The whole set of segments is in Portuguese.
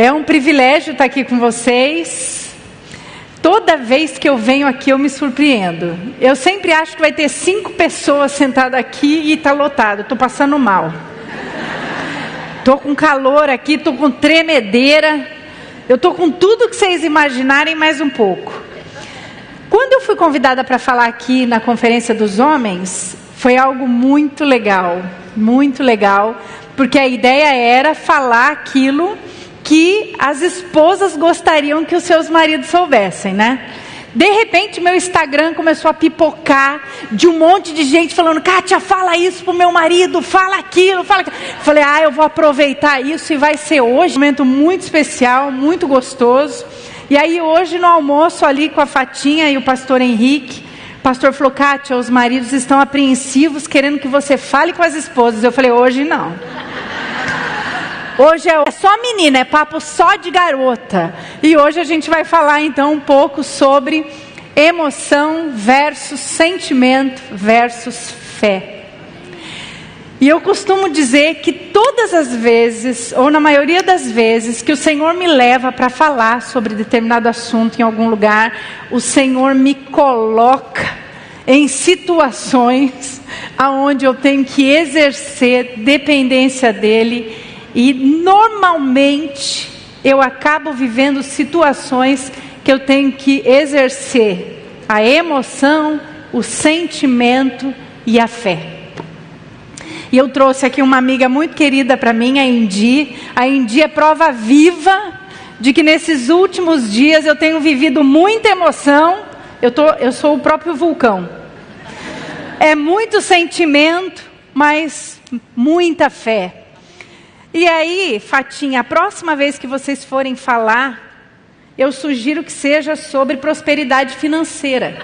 É um privilégio estar aqui com vocês. Toda vez que eu venho aqui eu me surpreendo. Eu sempre acho que vai ter 5 pessoas sentadas aqui e está lotado. Estou passando mal. Estou com calor aqui, estou com tremedeira. Eu estou com tudo que vocês imaginarem mais um pouco. Quando eu fui convidada para falar aqui na Conferência dos Homens, foi algo muito legal, porque a ideia era falar aquilo que as esposas gostariam que os seus maridos soubessem, né? De repente meu Instagram começou a pipocar de um monte de gente falando: Kátia, fala isso pro meu marido, fala aquilo, fala aquilo. Falei, eu vou aproveitar isso e vai ser hoje um momento muito especial, muito gostoso. E aí hoje no almoço ali com a Fatinha e o pastor Henrique, o pastor falou: Kátia, os maridos estão apreensivos querendo que você fale com as esposas. Eu falei, hoje não. Hoje é só menina, é papo só de garota. E hoje a gente vai falar então um pouco sobre emoção versus sentimento versus fé. E eu costumo dizer que todas as vezes, ou na maioria das vezes, que o Senhor me leva para falar sobre determinado assunto em algum lugar, o Senhor me coloca em situações onde eu tenho que exercer dependência dEle. E normalmente eu acabo vivendo situações que eu tenho que exercer a emoção, o sentimento e a fé. E eu trouxe aqui uma amiga muito querida para mim, a Indi. A Indi é prova viva de que nesses últimos dias eu tenho vivido muita emoção. Eu sou o próprio vulcão. É muito sentimento, mas muita fé. E aí, Fatinha, a próxima vez que vocês forem falar, eu sugiro que seja sobre prosperidade financeira.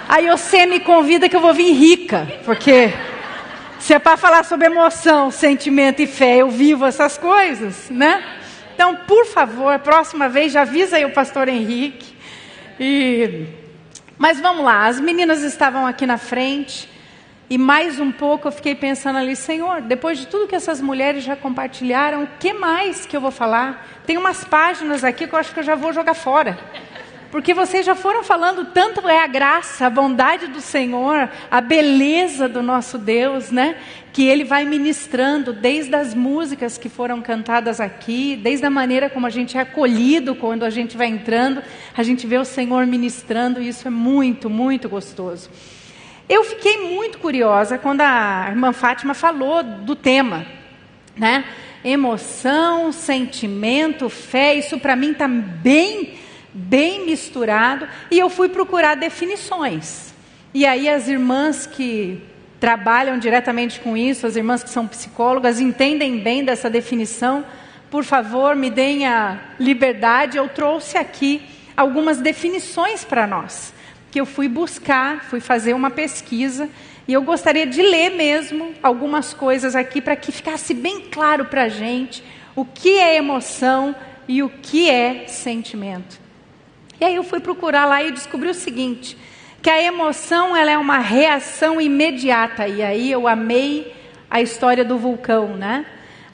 Aí você me convida que eu vou vir rica, porque se é para falar sobre emoção, sentimento e fé, eu vivo essas coisas, né? Então, por favor, próxima vez já avisa aí o pastor Henrique. Mas vamos lá, as meninas estavam aqui na frente. E mais um pouco eu fiquei pensando ali, Senhor, depois de tudo que essas mulheres já compartilharam, o que mais que eu vou falar? Tem umas páginas aqui que eu acho que eu já vou jogar fora. Porque vocês já foram falando tanto é a graça, a bondade do Senhor, a beleza do nosso Deus, né? Que Ele vai ministrando desde as músicas que foram cantadas aqui, desde a maneira como a gente é acolhido quando a gente vai entrando, a gente vê o Senhor ministrando e isso é muito, muito gostoso. Eu fiquei muito curiosa quando a irmã Fátima falou do tema, né? Emoção, sentimento, fé, isso para mim está bem misturado. E eu fui procurar definições. E aí as irmãs que trabalham diretamente com isso, as irmãs que são psicólogas, entendem bem dessa definição. Por favor, me deem a liberdade. Eu trouxe aqui algumas definições para nós, que eu fui buscar, fui fazer uma pesquisa, e eu gostaria de ler mesmo algumas coisas aqui, para que ficasse bem claro para a gente o que é emoção e o que é sentimento. E aí eu fui procurar lá e descobri o seguinte, que a emoção ela é uma reação imediata, e aí eu amei a história do vulcão, né?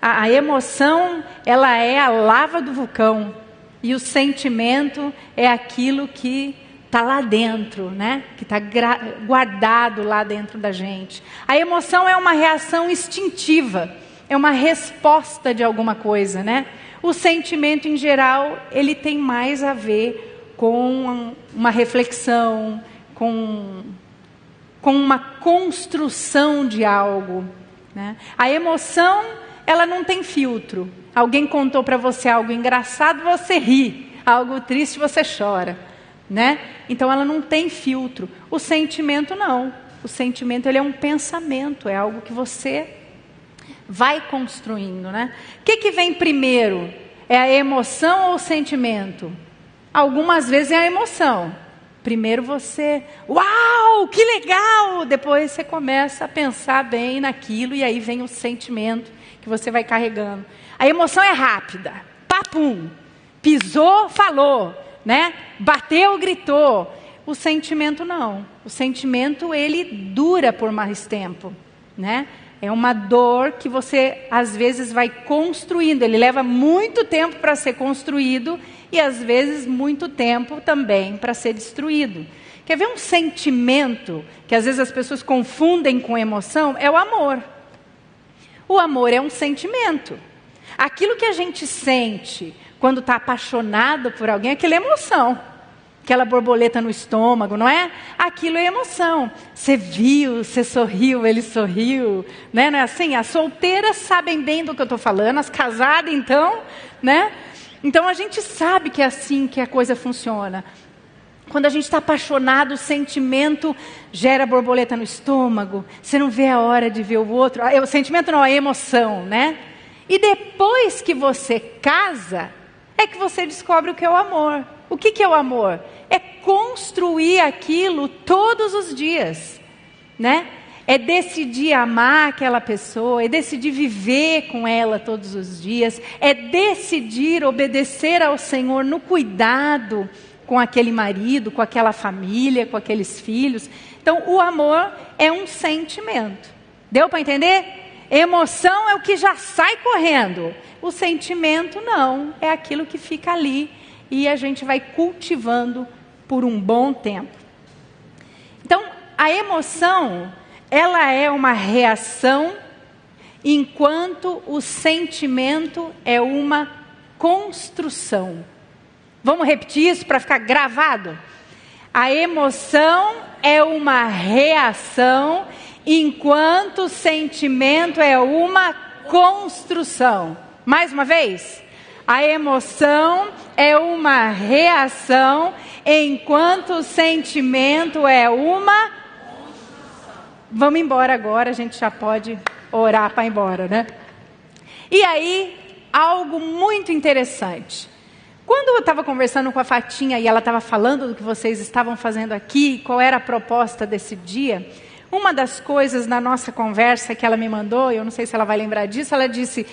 A emoção, ela é a lava do vulcão, e o sentimento é aquilo que está lá dentro, né? Que está guardado lá dentro da gente. A emoção é uma reação instintiva, é uma resposta de alguma coisa, né? O sentimento em geral, ele tem mais a ver com uma reflexão, com uma construção de algo, né? A emoção, ela não tem filtro. Alguém contou para você algo engraçado, você ri. Algo triste, você chora. Né? Então ela não tem filtro. O sentimento não. O sentimento ele é um pensamento, é algo que você vai construindo, né? O que vem primeiro? É a emoção ou o sentimento? Algumas vezes é a emoção. Primeiro você, uau, que legal! Depois você começa a pensar bem naquilo e aí vem o sentimento que você vai carregando. A emoção é rápida, papum, pisou, falou, né? Bateu, gritou. O sentimento não. O sentimento ele dura por mais tempo, né? É uma dor que você, às vezes, vai construindo. Ele leva muito tempo para ser construído e, às vezes, muito tempo também para ser destruído. Quer ver um sentimento que, às vezes, as pessoas confundem com emoção? É o amor. O amor é um sentimento. Aquilo que a gente sente quando está apaixonado por alguém, aquilo é emoção. Aquela borboleta no estômago, não é? Aquilo é emoção. Você viu, você sorriu, ele sorriu, né? Não é assim? As solteiras sabem bem do que eu estou falando, as casadas então, né? Então a gente sabe que é assim que a coisa funciona. Quando a gente está apaixonado, o sentimento gera borboleta no estômago, você não vê a hora de ver o outro. O sentimento não, a emoção, né? E depois que você casa, é que você descobre o que é o amor. O que é o amor? É construir aquilo todos os dias, né? É decidir amar aquela pessoa, é decidir viver com ela todos os dias, é decidir obedecer ao Senhor no cuidado com aquele marido, com aquela família, com aqueles filhos. Então, o amor é um sentimento. Deu para entender? Emoção é o que já sai correndo. O sentimento não, é aquilo que fica ali e a gente vai cultivando por um bom tempo. Então, a emoção, ela é uma reação, enquanto o sentimento é uma construção. Vamos repetir isso para ficar gravado? A emoção é uma reação, enquanto o sentimento é uma construção. Mais uma vez. A emoção é uma reação, enquanto o sentimento é uma... Vamos embora agora, a gente já pode orar para ir embora, né? E aí, algo muito interessante. Quando eu estava conversando com a Fatinha e ela estava falando do que vocês estavam fazendo aqui, qual era a proposta desse dia, uma das coisas na nossa conversa que ela me mandou, eu não sei se ela vai lembrar disso, ela disse...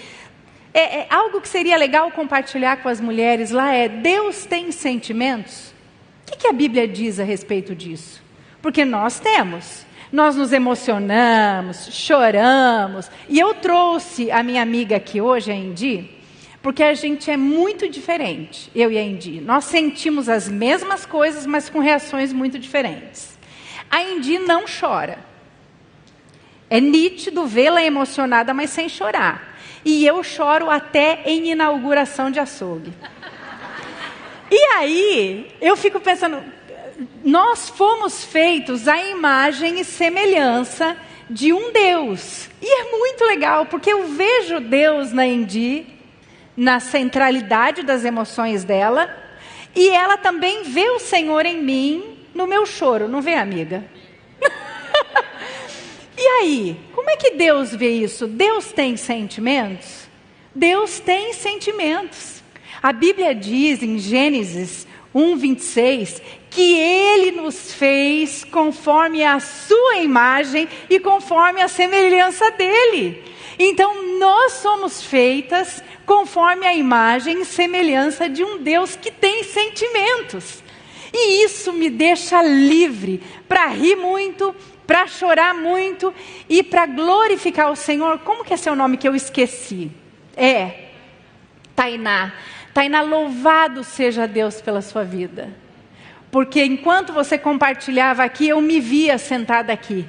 algo que seria legal compartilhar com as mulheres lá é: Deus tem sentimentos? O que a Bíblia diz a respeito disso? Porque nós temos. Nós nos emocionamos, choramos. E eu trouxe a minha amiga aqui hoje, a Indy, porque a gente é muito diferente, eu e a Indy. Nós sentimos as mesmas coisas, mas com reações muito diferentes. A Indy não chora. É nítido vê-la emocionada, mas sem chorar. E eu choro até em inauguração de açougue. E aí, eu fico pensando, nós fomos feitos à imagem e semelhança de um Deus. E é muito legal, porque eu vejo Deus na Indy, na centralidade das emoções dela, e ela também vê o Senhor em mim, no meu choro. Não vê, amiga? E aí, como é que Deus vê isso? Deus tem sentimentos? Deus tem sentimentos. A Bíblia diz em Gênesis 1:26 que Ele nos fez conforme a sua imagem e conforme a semelhança dEle. Então, nós somos feitas conforme a imagem e semelhança de um Deus que tem sentimentos. E isso me deixa livre para rir muito, para chorar muito e para glorificar o Senhor. Como que é seu nome que eu esqueci? Tainá. Tainá, louvado seja Deus pela sua vida. Porque enquanto você compartilhava aqui, eu me via sentada aqui.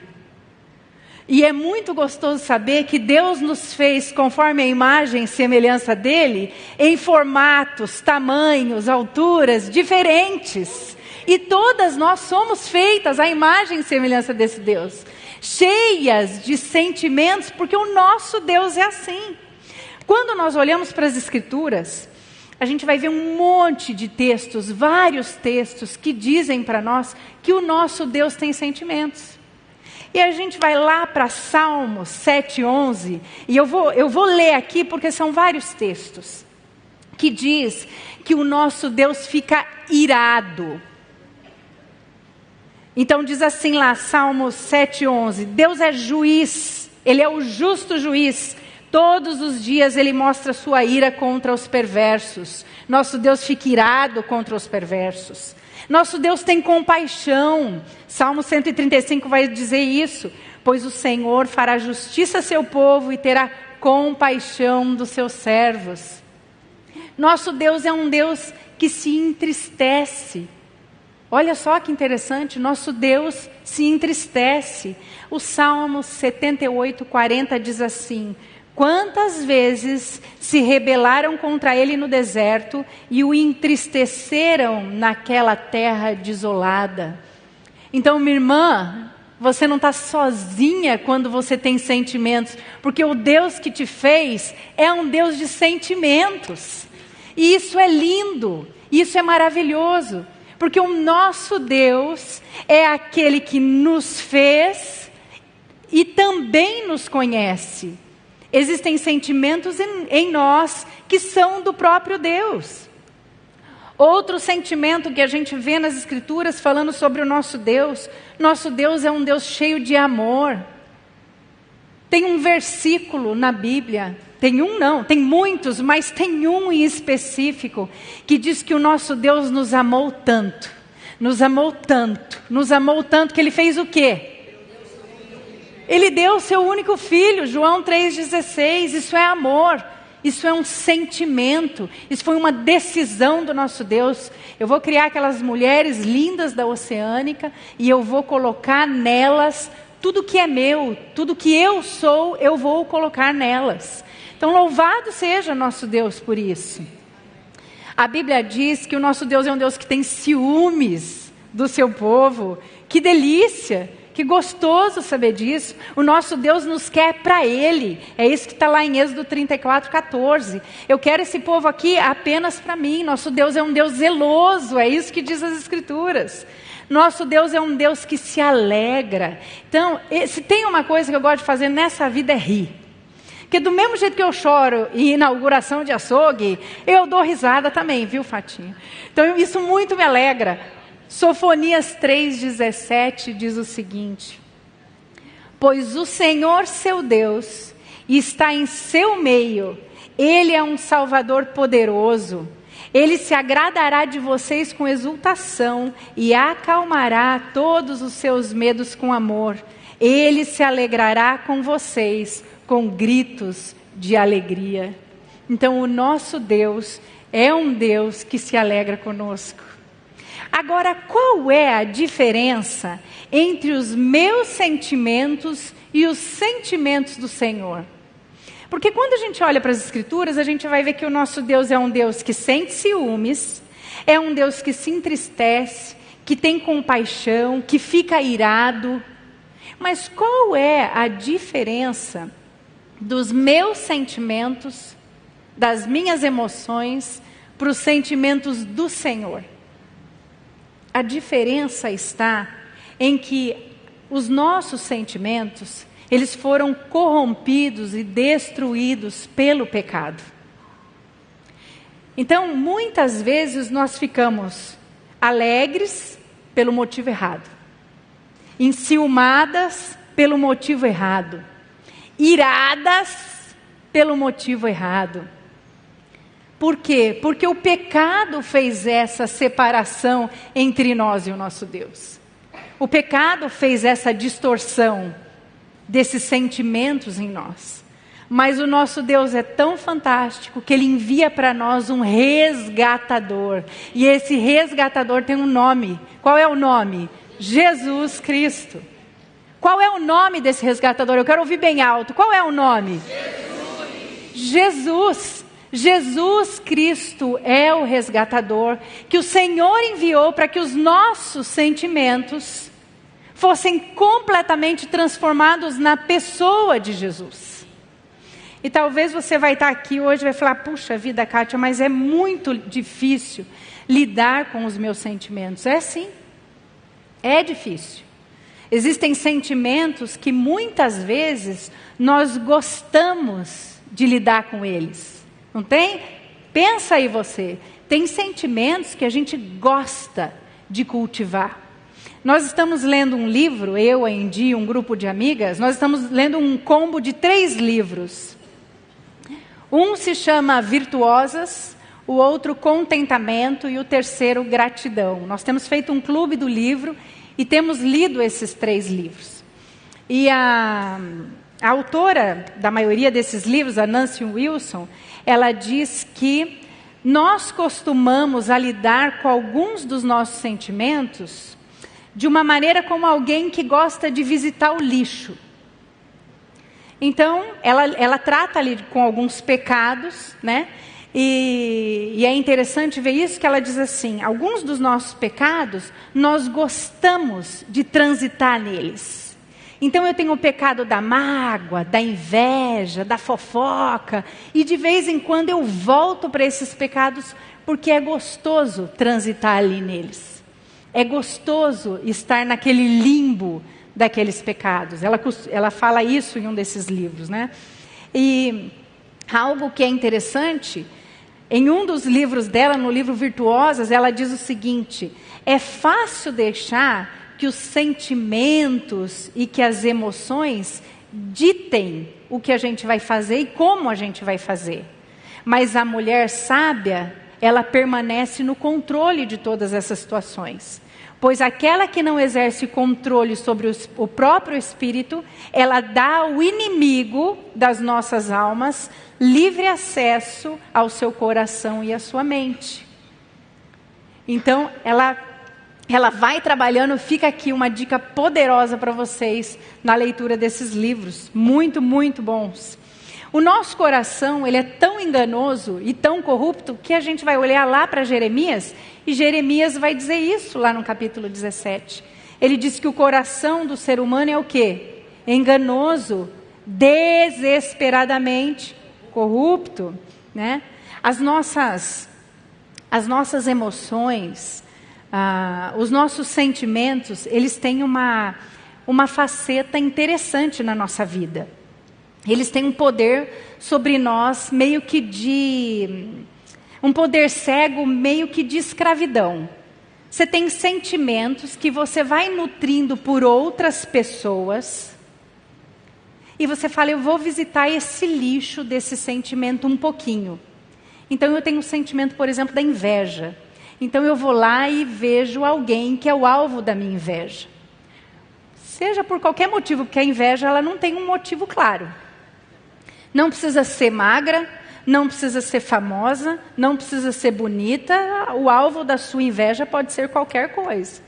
E é muito gostoso saber que Deus nos fez conforme a imagem e semelhança dEle, em formatos, tamanhos, alturas diferentes. E todas nós somos feitas à imagem e semelhança desse Deus, cheias de sentimentos, porque o nosso Deus é assim. Quando nós olhamos para as Escrituras, a gente vai ver um monte de textos, vários textos que dizem para nós que o nosso Deus tem sentimentos. E a gente vai lá para Salmos 7:11, e eu vou ler aqui porque são vários textos, que diz que o nosso Deus fica irado. Então diz assim lá, Salmos 7:11, Deus é juiz, Ele é o justo juiz. Todos os dias Ele mostra sua ira contra os perversos. Nosso Deus fica irado contra os perversos. Nosso Deus tem compaixão. Salmo 135 vai dizer isso. pois o Senhor fará justiça a seu povo e terá compaixão dos seus servos. Nosso Deus é um Deus que se entristece. Olha só que interessante, nosso Deus se entristece. O Salmo 78:40 diz assim: quantas vezes se rebelaram contra ele no deserto e o entristeceram naquela terra desolada. Então, minha irmã, você não está sozinha quando você tem sentimentos, porque o Deus que te fez é um Deus de sentimentos. E isso é lindo, isso é maravilhoso, porque o nosso Deus é aquele que nos fez e também nos conhece. Existem sentimentos em nós que são do próprio Deus. Outro sentimento que a gente vê nas Escrituras falando sobre o nosso Deus é um Deus cheio de amor. Tem um versículo na Bíblia, tem muitos, mas tem um em específico, que diz que o nosso Deus nos amou tanto, que Ele fez o quê? Ele deu o seu único filho, João 3,16, isso é amor. Isso é um sentimento, isso foi uma decisão do nosso Deus. Eu vou criar aquelas mulheres lindas da Oceânica e eu vou colocar nelas tudo que é meu, tudo que eu sou, eu vou colocar nelas. Então louvado seja nosso Deus por isso. A Bíblia diz que o nosso Deus é um Deus que tem ciúmes do seu povo. Que delícia! Que gostoso saber disso. O nosso Deus nos quer para Ele. É isso que está lá em Êxodo 34:14. Eu quero esse povo aqui apenas para mim. Nosso Deus é um Deus zeloso. É isso que diz as Escrituras. Nosso Deus é um Deus que se alegra. Então, se tem uma coisa que eu gosto de fazer nessa vida é rir. Porque do mesmo jeito que eu choro em inauguração de açougue, eu dou risada também, viu, Fatinho? Então, isso muito me alegra. Sofonias 3,17 diz o seguinte: pois o Senhor seu Deus está em seu meio, Ele é um Salvador poderoso, Ele se agradará de vocês com exultação e acalmará todos os seus medos com amor, Ele se alegrará com vocês com gritos de alegria. Então o nosso Deus é um Deus que se alegra conosco. Agora, qual é a diferença entre os meus sentimentos e os sentimentos do Senhor? Porque quando a gente olha para as Escrituras, a gente vai ver que o nosso Deus é um Deus que sente ciúmes, é um Deus que se entristece, que tem compaixão, que fica irado. Mas qual é a diferença dos meus sentimentos, das minhas emoções, para os sentimentos do Senhor? A diferença está em que os nossos sentimentos, eles foram corrompidos e destruídos pelo pecado. Então, muitas vezes nós ficamos alegres pelo motivo errado, enciumadas pelo motivo errado, iradas pelo motivo errado. Por quê? Porque o pecado fez essa separação entre nós e o nosso Deus. O pecado fez essa distorção desses sentimentos em nós. Mas o nosso Deus é tão fantástico que Ele envia para nós um resgatador. E esse resgatador tem um nome. Qual é o nome? Jesus Cristo. Qual é o nome desse resgatador? Eu quero ouvir bem alto. Qual é o nome? Jesus. Jesus Cristo é o resgatador que o Senhor enviou para que os nossos sentimentos fossem completamente transformados na pessoa de Jesus. E talvez você vai estar aqui hoje e vai falar: puxa vida, Kátia, mas é muito difícil lidar com os meus sentimentos. É sim, é difícil. Existem sentimentos que muitas vezes nós gostamos de lidar com eles. Não tem? Pensa aí você. Tem sentimentos que a gente gosta de cultivar. Nós estamos lendo um livro, eu, a Indy, um grupo de amigas, nós estamos lendo um combo de 3 livros. Um se chama Virtuosas, o outro Contentamento e o terceiro Gratidão. Nós temos feito um clube do livro e temos lido esses 3 livros. E a autora da maioria desses livros, a Nancy Wilson, ela diz que nós costumamos a lidar com alguns dos nossos sentimentos de uma maneira como alguém que gosta de visitar o lixo. Então, ela trata ali com alguns pecados, né? E é interessante ver isso, que ela diz assim, alguns dos nossos pecados, nós gostamos de transitar neles. Então eu tenho o pecado da mágoa, da inveja, da fofoca, e de vez em quando eu volto para esses pecados, porque é gostoso transitar ali neles. É gostoso estar naquele limbo daqueles pecados. Ela fala isso em um desses livros, né? E algo que é interessante, em um dos livros dela, no livro Virtuosas, ela diz o seguinte: é fácil deixar que os sentimentos e que as emoções ditem o que a gente vai fazer e como a gente vai fazer. Mas a mulher sábia, ela permanece no controle de todas essas situações. Pois aquela que não exerce controle sobre o próprio espírito, ela dá ao inimigo das nossas almas livre acesso ao seu coração e à sua mente. Então, ela vai trabalhando. Fica aqui uma dica poderosa para vocês na leitura desses livros, muito, muito bons. O nosso coração, ele é tão enganoso e tão corrupto que a gente vai olhar lá para Jeremias, e Jeremias vai dizer isso lá no capítulo 17. Ele diz que o coração do ser humano é o quê? Enganoso, desesperadamente corrupto, né? As nossas emoções, os nossos sentimentos, eles têm uma faceta interessante na nossa vida. Eles têm um poder sobre nós, meio que um poder cego, meio que de escravidão. Você tem sentimentos que você vai nutrindo por outras pessoas, e você fala, eu vou visitar esse lixo desse sentimento um pouquinho. Então eu tenho um sentimento, por exemplo, da inveja. Então eu vou lá e vejo alguém que é o alvo da minha inveja. Seja por qualquer motivo, porque a inveja ela não tem um motivo claro. Não precisa ser magra, não precisa ser famosa, não precisa ser bonita. O alvo da sua inveja pode ser qualquer coisa.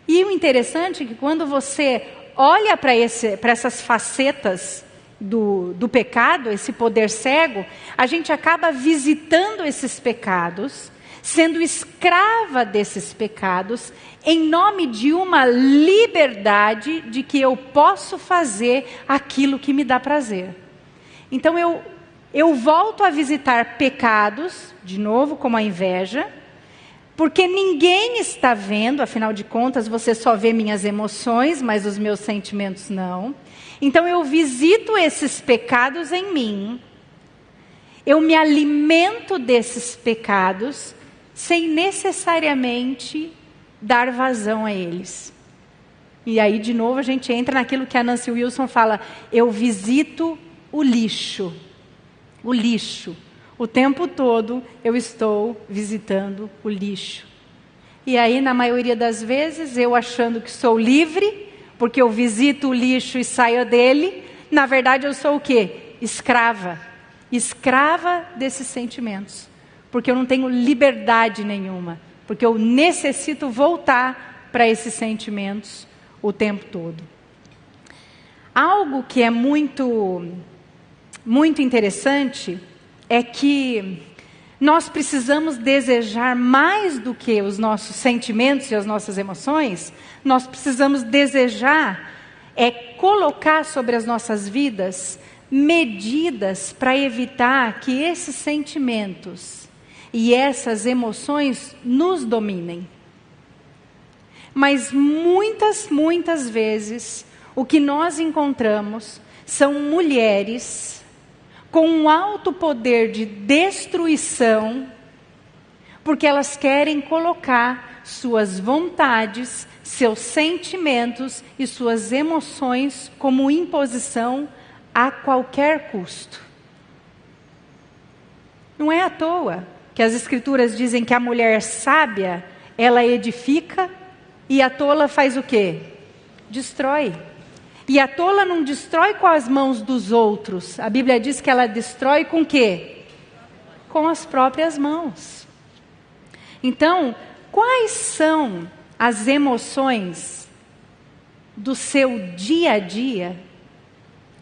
E o interessante é que quando você olha para essas facetas do pecado, esse poder cego, a gente acaba visitando esses pecados, sendo escrava desses pecados, em nome de uma liberdade de que eu posso fazer aquilo que me dá prazer. Então eu volto a visitar pecados, de novo, como a inveja, porque ninguém está vendo, afinal de contas, você só vê minhas emoções, mas os meus sentimentos não. Então eu visito esses pecados em mim, eu me alimento desses pecados, sem necessariamente dar vazão a eles. E aí, de novo, a gente entra naquilo que a Nancy Wilson fala, eu visito o lixo. O lixo. O tempo todo eu estou visitando o lixo. E aí, na maioria das vezes, eu achando que sou livre, porque eu visito o lixo e saio dele, na verdade eu sou o quê? Escrava. Escrava desses sentimentos. Porque eu não tenho liberdade nenhuma. Porque eu necessito voltar para esses sentimentos o tempo todo. Algo que é muito interessante é que nós precisamos desejar mais do que os nossos sentimentos e as nossas emoções. Nós precisamos desejar, colocar sobre as nossas vidas medidas para evitar que esses sentimentos e essas emoções nos dominem. Mas muitas vezes, o que nós encontramos são mulheres com um alto poder de destruição, porque elas querem colocar suas vontades, seus sentimentos e suas emoções como imposição a qualquer custo. Não é à toa que as escrituras dizem que a mulher sábia, ela edifica, e a tola faz o quê? Destrói. E a tola não destrói com as mãos dos outros. A Bíblia diz que ela destrói com o quê? Com as próprias mãos. Então, quais são as emoções do seu dia a dia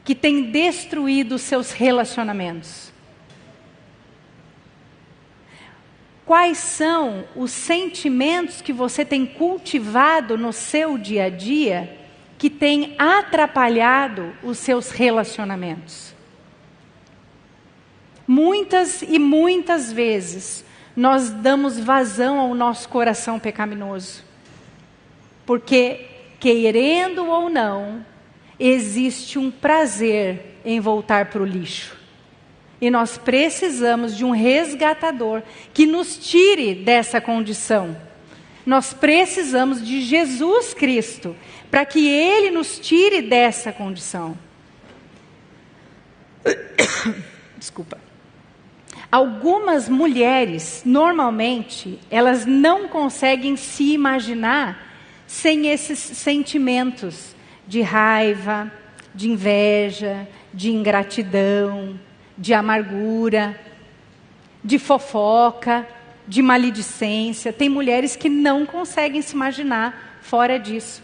que têm destruído os seus relacionamentos? Quais são os sentimentos que você tem cultivado no seu dia a dia que têm atrapalhado os seus relacionamentos? Muitas e muitas vezes nós damos vazão ao nosso coração pecaminoso, porque, querendo ou não, existe um prazer em voltar para o lixo. E nós precisamos de um resgatador que nos tire dessa condição. Nós precisamos de Jesus Cristo para que Ele nos tire dessa condição. Desculpa. Algumas mulheres, normalmente, elas não conseguem se imaginar sem esses sentimentos de raiva, de inveja, de ingratidão, de amargura, de fofoca, de maledicência. Tem mulheres que não conseguem se imaginar fora disso.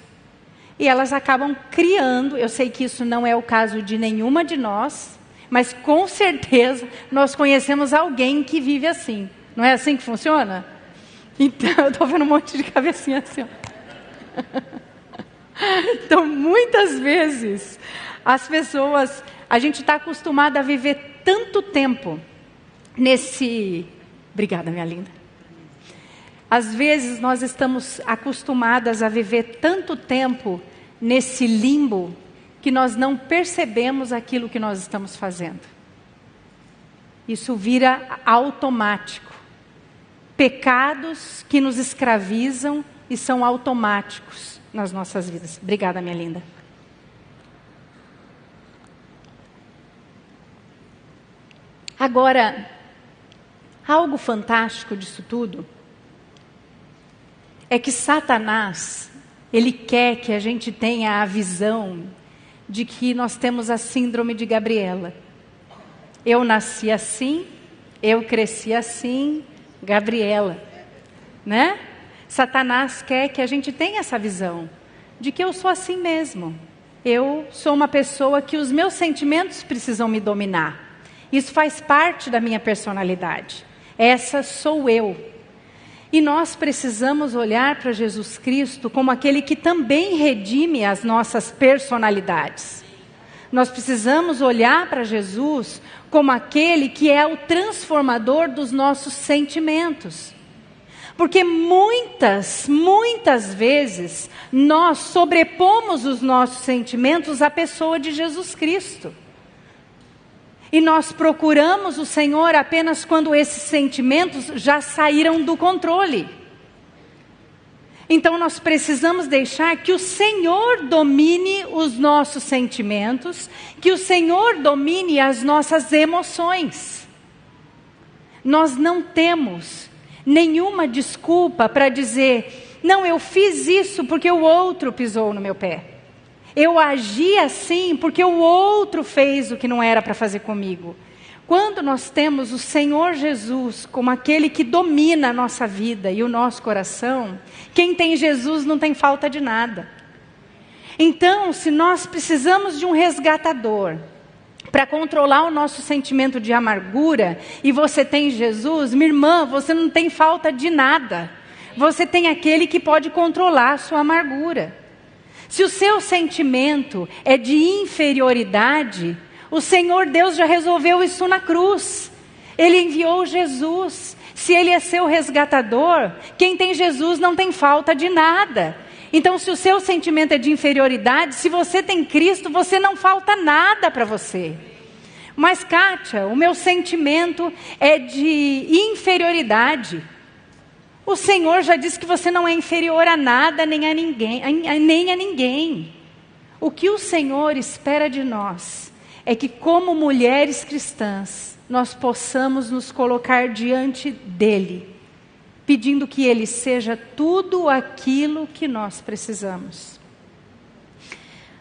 E elas acabam criando, eu sei que isso não é o caso de nenhuma de nós, mas com certeza nós conhecemos alguém que vive assim. Não é assim que funciona? Então, eu estou vendo um monte de cabecinha assim. Então, muitas vezes, as pessoas, a gente está acostumada a viver tanto tempo nesse... Obrigada, minha linda. Às vezes, nós estamos acostumadas a viver tanto tempo nesse limbo que nós não percebemos aquilo que nós estamos fazendo. Isso vira automático. Pecados que nos escravizam e são automáticos nas nossas vidas. Obrigada, minha linda. Agora, algo fantástico disso tudo é que Satanás, ele quer que a gente tenha a visão de que nós temos a síndrome de Gabriela. Eu nasci assim, eu cresci assim, Gabriela, né? Satanás quer que a gente tenha essa visão de que eu sou assim mesmo. Eu sou uma pessoa que os meus sentimentos precisam me dominar. Isso faz parte da minha personalidade. Essa sou eu. E nós precisamos olhar para Jesus Cristo como aquele que também redime as nossas personalidades. Nós precisamos olhar para Jesus como aquele que é o transformador dos nossos sentimentos. Porque muitas vezes nós sobrepomos os nossos sentimentos à pessoa de Jesus Cristo. E nós procuramos o Senhor apenas quando esses sentimentos já saíram do controle. Então nós precisamos deixar que o Senhor domine os nossos sentimentos, que o Senhor domine as nossas emoções. Nós não temos nenhuma desculpa para dizer, não, eu fiz isso porque o outro pisou no meu pé. Eu agi assim porque o outro fez o que não era para fazer comigo. Quando nós temos o Senhor Jesus como aquele que domina a nossa vida e o nosso coração, quem tem Jesus não tem falta de nada. Então, se nós precisamos de um resgatador para controlar o nosso sentimento de amargura, e você tem Jesus, minha irmã, você não tem falta de nada. Você tem aquele que pode controlar a sua amargura. Se o seu sentimento é de inferioridade, o Senhor Deus já resolveu isso na cruz. Ele enviou Jesus. Se Ele é seu resgatador, quem tem Jesus não tem falta de nada. Então, se o seu sentimento é de inferioridade, se você tem Cristo, você não falta nada para você. Mas, Kátia, o meu sentimento é de inferioridade. O Senhor já disse que você não é inferior a nada, nem a ninguém. O que o Senhor espera de nós é que, como mulheres cristãs, nós possamos nos colocar diante dEle, pedindo que Ele seja tudo aquilo que nós precisamos.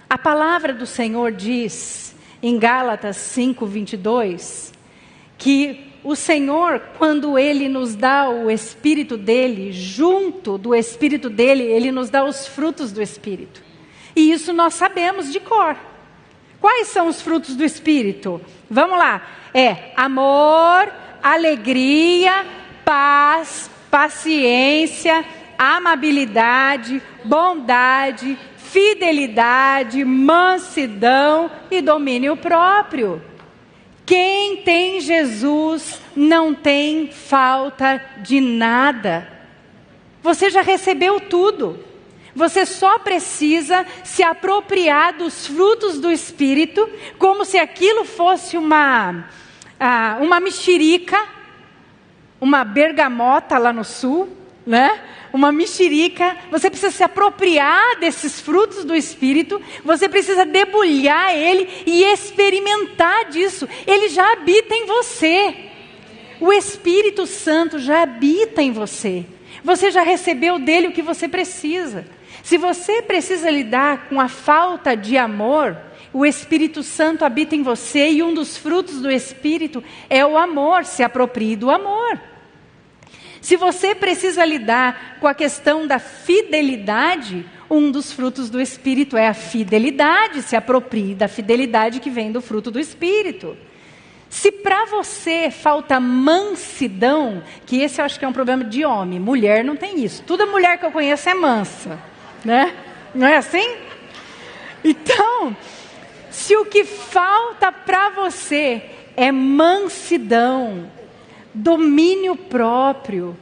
A palavra do Senhor diz, em Gálatas 5:22, que o Senhor, quando Ele nos dá o Espírito dEle, junto do Espírito dEle, Ele nos dá os frutos do Espírito. E isso nós sabemos de cor. Quais são os frutos do Espírito? Vamos lá. É amor, alegria, paz, paciência, amabilidade, bondade, fidelidade, mansidão e domínio próprio. Quem tem Jesus não tem falta de nada. Você já recebeu tudo. Você só precisa se apropriar dos frutos do Espírito, como se aquilo fosse uma mexerica, uma bergamota lá no sul, né? Uma mexerica. Você precisa se apropriar desses frutos do Espírito, você precisa debulhar ele e experimentar disso. Ele já habita em você. O Espírito Santo já habita em você. Você já recebeu dele o que você precisa. Se você precisa lidar com a falta de amor, o Espírito Santo habita em você e um dos frutos do Espírito é o amor. Se aproprie do amor. Se você precisa lidar com a questão da fidelidade, um dos frutos do Espírito é a fidelidade. Se aproprie da fidelidade que vem do fruto do Espírito. Se para você falta mansidão, que esse eu acho que é um problema de homem, mulher não tem isso. Toda mulher que eu conheço é mansa, né? Não é assim? Então, se o que falta para você é mansidão, domínio próprio,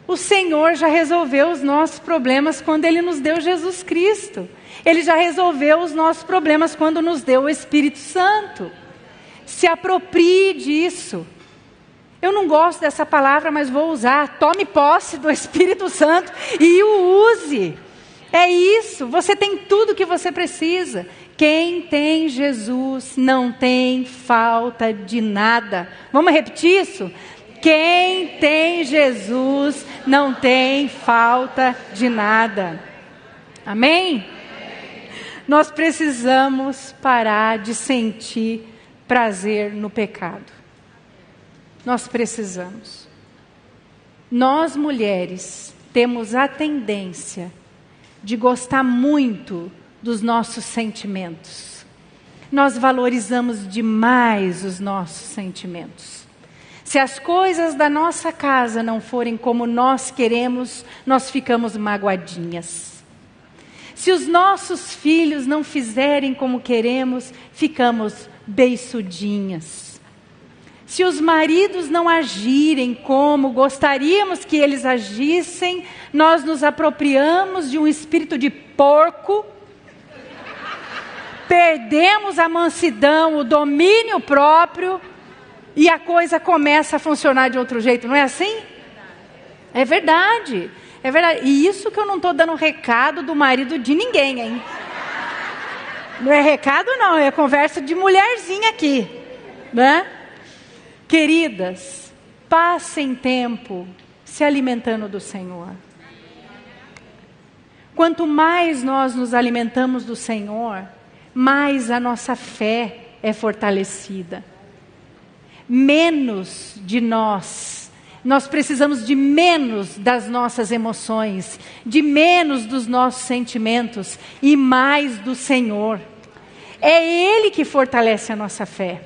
o Senhor já resolveu os nossos problemas quando Ele nos deu Jesus Cristo. Ele já resolveu os nossos problemas quando nos deu o Espírito Santo. Se aproprie disso. Eu não gosto dessa palavra, mas vou usar. Tome posse do Espírito Santo e o use. É isso, você tem tudo que você precisa. Quem tem Jesus não tem falta de nada. Vamos repetir isso? Quem tem Jesus não tem falta de nada. Amém? Nós precisamos parar de sentir prazer no pecado. Nós precisamos. Nós mulheres temos a tendência de gostar muito dos nossos sentimentos. Nós valorizamos demais os nossos sentimentos. Se as coisas da nossa casa não forem como nós queremos, nós ficamos magoadinhas. Se os nossos filhos não fizerem como queremos, ficamos beiçudinhas. Se os maridos não agirem como gostaríamos que eles agissem, nós nos apropriamos de um espírito de porco, perdemos a mansidão, o domínio próprio, e a coisa começa a funcionar de outro jeito, não é assim? É verdade, é verdade. E isso que eu não estou dando recado do marido de ninguém, hein? Não é recado não, é conversa de mulherzinha aqui, né? Queridas, passem tempo se alimentando do Senhor. Quanto mais nós nos alimentamos do Senhor, mais a nossa fé é fortalecida. Menos de nós precisamos de menos das nossas emoções, de menos dos nossos sentimentos e mais do Senhor. É Ele que fortalece a nossa fé.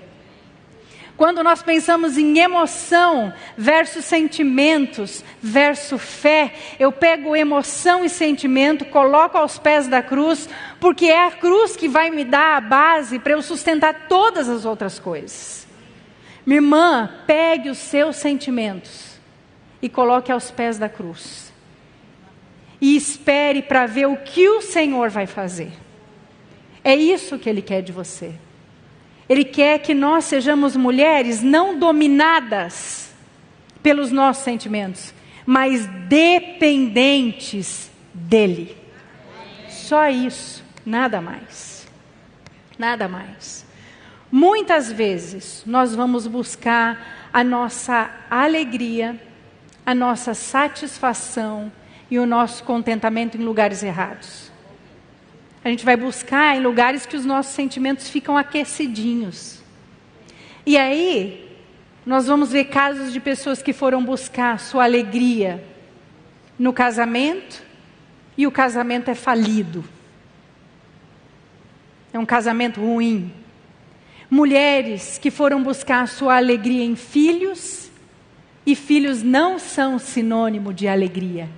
Quando nós pensamos em emoção versus sentimentos versus fé, eu pego emoção e sentimento, coloco aos pés da cruz, porque é a cruz que vai me dar a base para eu sustentar todas as outras coisas. Minha irmã, pegue os seus sentimentos e coloque aos pés da cruz. E espere para ver o que o Senhor vai fazer. É isso que Ele quer de você. Ele quer que nós sejamos mulheres não dominadas pelos nossos sentimentos, mas dependentes dEle. Só isso, nada mais. Nada mais. Muitas vezes nós vamos buscar a nossa alegria, a nossa satisfação e o nosso contentamento em lugares errados. A gente vai buscar em lugares que os nossos sentimentos ficam aquecidinhos. E aí, nós vamos ver casos de pessoas que foram buscar sua alegria no casamento, e o casamento é falido. É um casamento ruim. Mulheres que foram buscar sua alegria em filhos, e filhos não são sinônimo de alegria.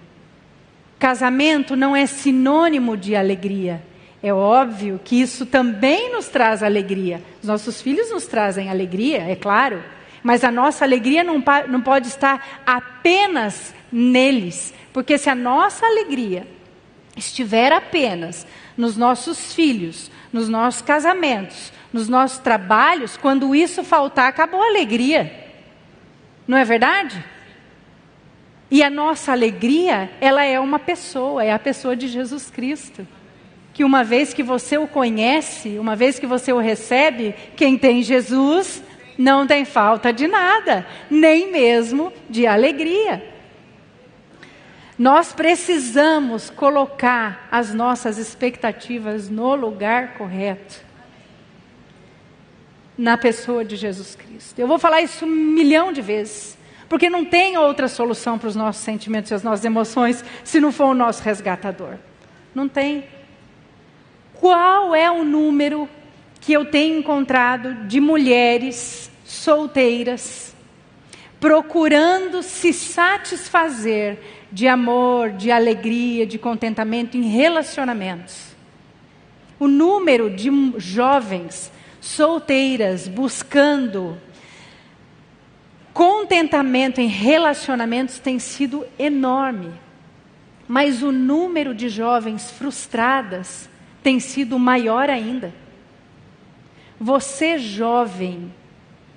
Casamento não é sinônimo de alegria. É óbvio que isso também nos traz alegria. Os nossos filhos nos trazem alegria, é claro. Mas a nossa alegria não pode estar apenas neles. Porque se a nossa alegria estiver apenas nos nossos filhos, nos nossos casamentos, nos nossos trabalhos, quando isso faltar, acabou a alegria. Não é verdade? E a nossa alegria, ela é uma pessoa, é a pessoa de Jesus Cristo. Que uma vez que você o conhece, uma vez que você o recebe, quem tem Jesus não tem falta de nada, nem mesmo de alegria. Nós precisamos colocar as nossas expectativas no lugar correto. Na pessoa de Jesus Cristo. Eu vou falar isso 1 milhão de vezes. Porque não tem outra solução para os nossos sentimentos e as nossas emoções se não for o nosso resgatador. Não tem. Qual é o número que eu tenho encontrado de mulheres solteiras procurando se satisfazer de amor, de alegria, de contentamento em relacionamentos? O número de jovens solteiras buscando contentamento em relacionamentos tem sido enorme. Mas o número de jovens frustradas tem sido maior ainda. Você jovem,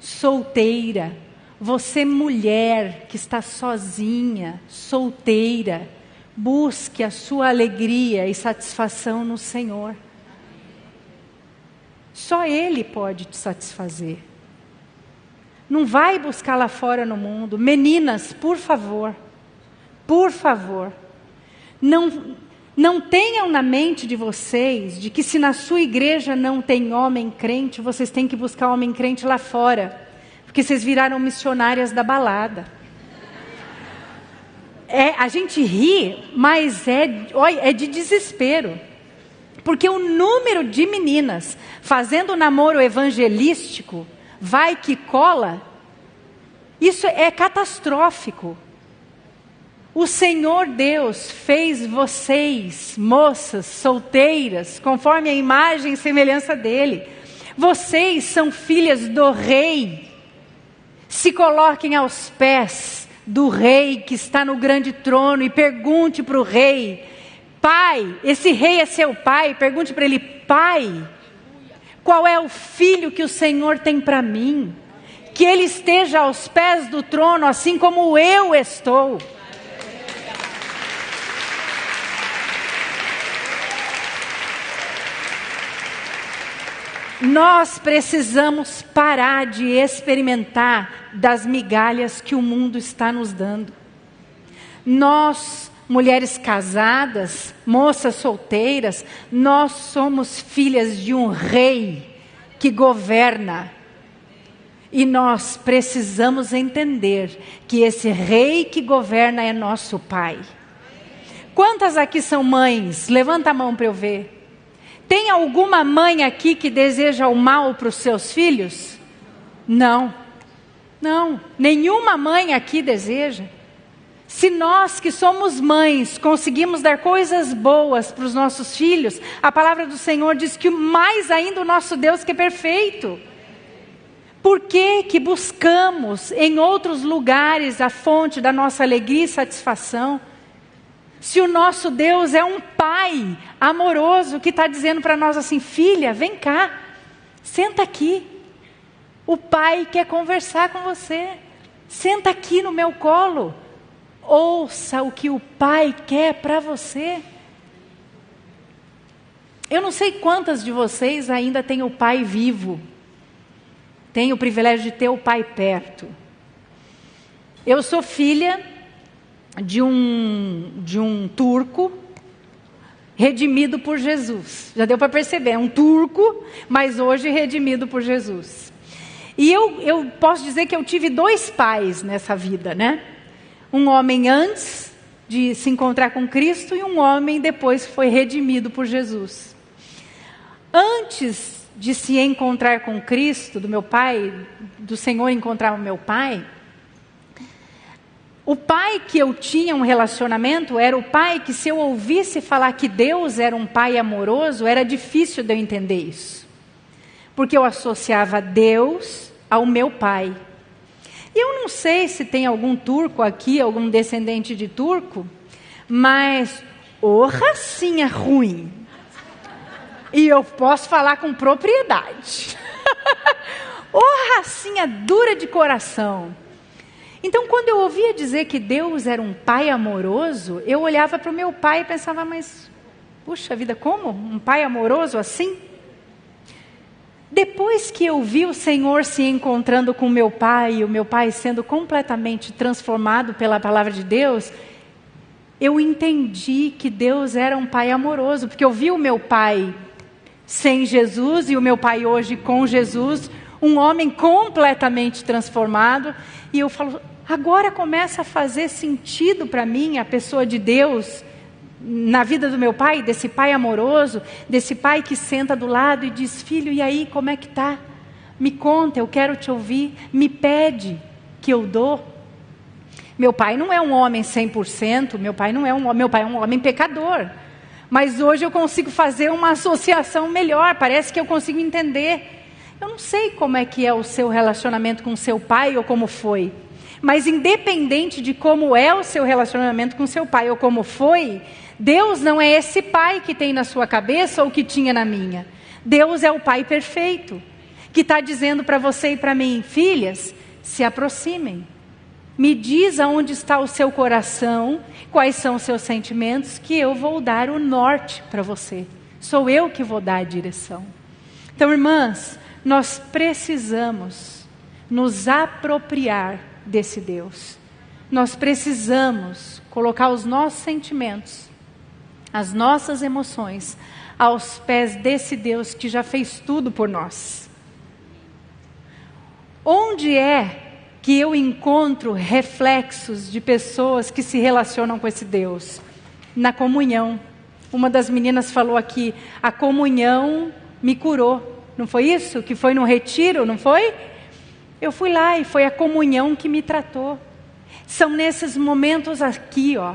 solteira, você mulher que está sozinha, solteira, busque a sua alegria e satisfação no Senhor. Só Ele pode te satisfazer. Não vai buscar lá fora no mundo. Meninas, por favor, não tenham na mente de vocês de que se na sua igreja não tem homem crente, vocês têm que buscar homem crente lá fora, porque vocês viraram missionárias da balada. A gente ri, mas é de desespero. Porque o número de meninas fazendo namoro evangelístico, vai que cola, isso é catastrófico. O Senhor Deus fez vocês, moças, solteiras, conforme a imagem e semelhança dEle. Vocês são filhas do Rei. Se coloquem aos pés do Rei que está no grande trono e pergunte para o Rei: Pai, esse Rei é seu Pai? Pergunte para Ele: Pai, qual é o filho que o Senhor tem para mim? Que Ele esteja aos pés do trono, assim como eu estou. Nós precisamos parar de experimentar das migalhas que o mundo está nos dando. Nós, mulheres casadas, moças solteiras, nós somos filhas de um rei que governa. E nós precisamos entender que esse rei que governa é nosso pai. Quantas aqui são mães? Levanta a mão para eu ver. Tem alguma mãe aqui que deseja o mal para os seus filhos? Não. Não, nenhuma mãe aqui deseja. Se nós que somos mães conseguimos dar coisas boas para os nossos filhos, a palavra do Senhor diz que mais ainda o nosso Deus que é perfeito. Por que buscamos em outros lugares a fonte da nossa alegria e satisfação? Se o nosso Deus é um pai amoroso que está dizendo para nós assim: filha, vem cá, senta aqui. O pai quer conversar com você. Senta aqui no meu colo. Ouça o que o pai quer para você. Eu não sei quantas de vocês ainda têm o pai vivo. Tem o privilégio de ter o pai perto. Eu sou filha de um turco redimido por Jesus. Já deu para perceber, é um turco, mas hoje redimido por Jesus. E eu posso dizer que eu tive 2 pais nessa vida, né? Um homem antes de se encontrar com Cristo e um homem depois foi redimido por Jesus. Antes de se encontrar com Cristo, do meu pai, do Senhor encontrar o meu pai, o pai que eu tinha um relacionamento era o pai que, se eu ouvisse falar que Deus era um pai amoroso, era difícil de eu entender isso. Porque eu associava Deus ao meu pai. E eu não sei se tem algum turco aqui, algum descendente de turco, mas ô racinha ruim. E eu posso falar com propriedade. Ô racinha dura de coração. Então, quando eu ouvia dizer que Deus era um pai amoroso, eu olhava para o meu pai e pensava, mas, puxa vida, como? Um pai amoroso assim? Depois que eu vi o Senhor se encontrando com meu pai, e o meu pai sendo completamente transformado pela palavra de Deus, eu entendi que Deus era um pai amoroso, porque eu vi o meu pai sem Jesus e o meu pai hoje com Jesus, um homem completamente transformado, e eu falo, agora começa a fazer sentido para mim a pessoa de Deus na vida do meu pai, desse pai amoroso, desse pai que senta do lado e diz, filho, e aí, como é que tá? Me conta, eu quero te ouvir, me pede que eu dou. Meu pai não é um homem 100%, meu pai é um homem pecador. Mas hoje eu consigo fazer uma associação melhor, parece que eu consigo entender. Eu não sei como é que é o seu relacionamento com o seu pai ou como foi. Mas independente de como é o seu relacionamento com seu pai ou como foi, Deus não é esse pai que tem na sua cabeça ou que tinha na minha. Deus é o pai perfeito, que está dizendo para você e para mim, filhas, se aproximem. Me diz aonde está o seu coração, quais são os seus sentimentos, que eu vou dar o norte para você. Sou eu que vou dar a direção. Então, irmãs, nós precisamos nos apropriar desse Deus. Nós precisamos colocar os nossos sentimentos, as nossas emoções, aos pés desse Deus que já fez tudo por nós. Onde é que eu encontro reflexos de pessoas que se relacionam com esse Deus? Na comunhão. Uma das meninas falou aqui, a comunhão me curou. Não foi isso? Que foi no retiro, não foi? Eu fui lá e foi a comunhão que me tratou. São nesses momentos aqui, ó,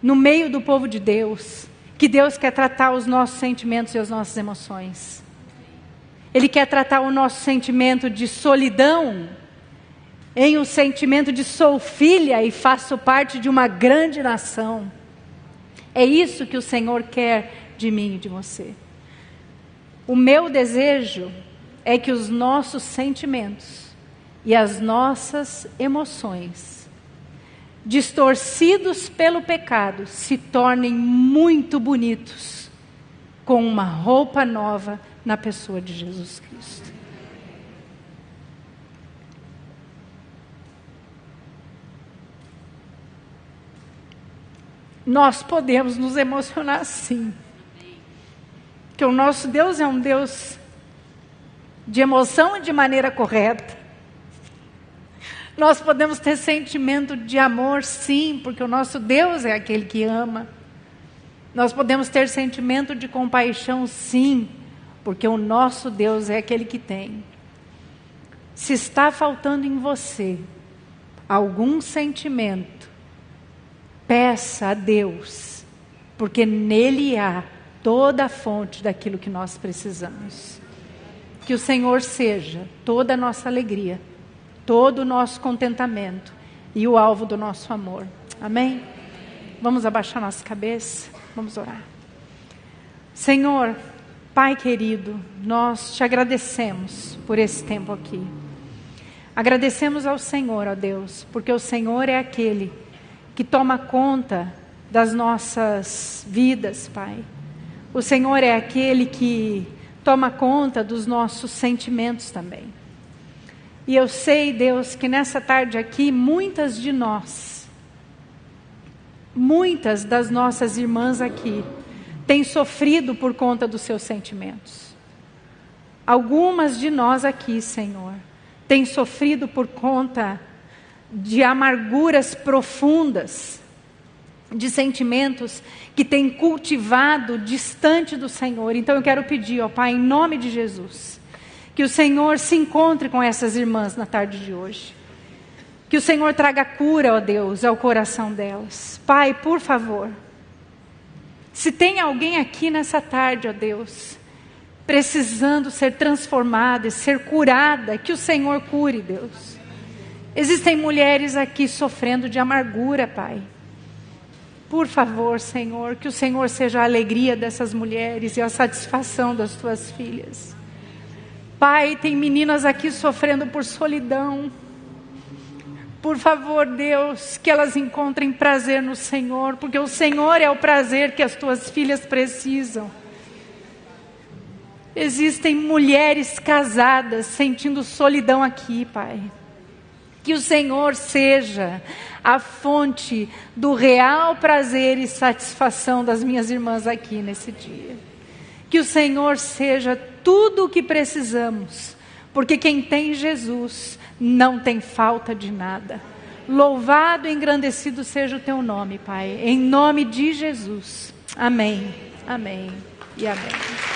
no meio do povo de Deus, que Deus quer tratar os nossos sentimentos e as nossas emoções. Ele quer tratar o nosso sentimento de solidão em um sentimento de sou filha e faço parte de uma grande nação. É isso que o Senhor quer de mim e de você. O meu desejo é que os nossos sentimentos e as nossas emoções, distorcidos pelo pecado, se tornem muito bonitos com uma roupa nova na pessoa de Jesus Cristo. Nós podemos nos emocionar sim. Porque o nosso Deus é um Deus de emoção e de maneira correta. Nós podemos ter sentimento de amor sim, porque o nosso Deus é aquele que ama. Nós podemos ter sentimento de compaixão sim, porque o nosso Deus é aquele que tem. Se está faltando em você algum sentimento, peça a Deus, porque nele há toda a fonte daquilo que nós precisamos. Que o Senhor seja toda a nossa alegria, todo o nosso contentamento e o alvo do nosso amor. Amém? Vamos abaixar nossa cabeça, vamos orar. Senhor, Pai querido, nós te agradecemos por esse tempo aqui. Agradecemos ao Senhor, ó Deus, porque o Senhor é aquele que toma conta das nossas vidas, Pai. O Senhor é aquele que toma conta dos nossos sentimentos também. E eu sei, Deus, que nessa tarde aqui, muitas de nós, muitas das nossas irmãs aqui, tem sofrido por conta dos seus sentimentos. Algumas de nós aqui, Senhor, tem sofrido por conta de amarguras profundas, de sentimentos que tem cultivado distante do Senhor. Então eu quero pedir, ó Pai, em nome de Jesus, que o Senhor se encontre com essas irmãs na tarde de hoje. Que o Senhor traga cura, ó Deus, ao coração delas. Pai, por favor, se tem alguém aqui nessa tarde, ó Deus, precisando ser transformada, ser curada, que o Senhor cure, Deus. Existem mulheres aqui sofrendo de amargura, Pai. Por favor, Senhor, que o Senhor seja a alegria dessas mulheres e a satisfação das tuas filhas. Pai, tem meninas aqui sofrendo por solidão. Por favor, Deus, que elas encontrem prazer no Senhor, porque o Senhor é o prazer que as tuas filhas precisam. Existem mulheres casadas sentindo solidão aqui, Pai. Que o Senhor seja a fonte do real prazer e satisfação das minhas irmãs aqui nesse dia. Que o Senhor seja tudo o que precisamos, porque quem tem Jesus não tem falta de nada. Louvado e engrandecido seja o teu nome, Pai. Em nome de Jesus. Amém. Amém e amém.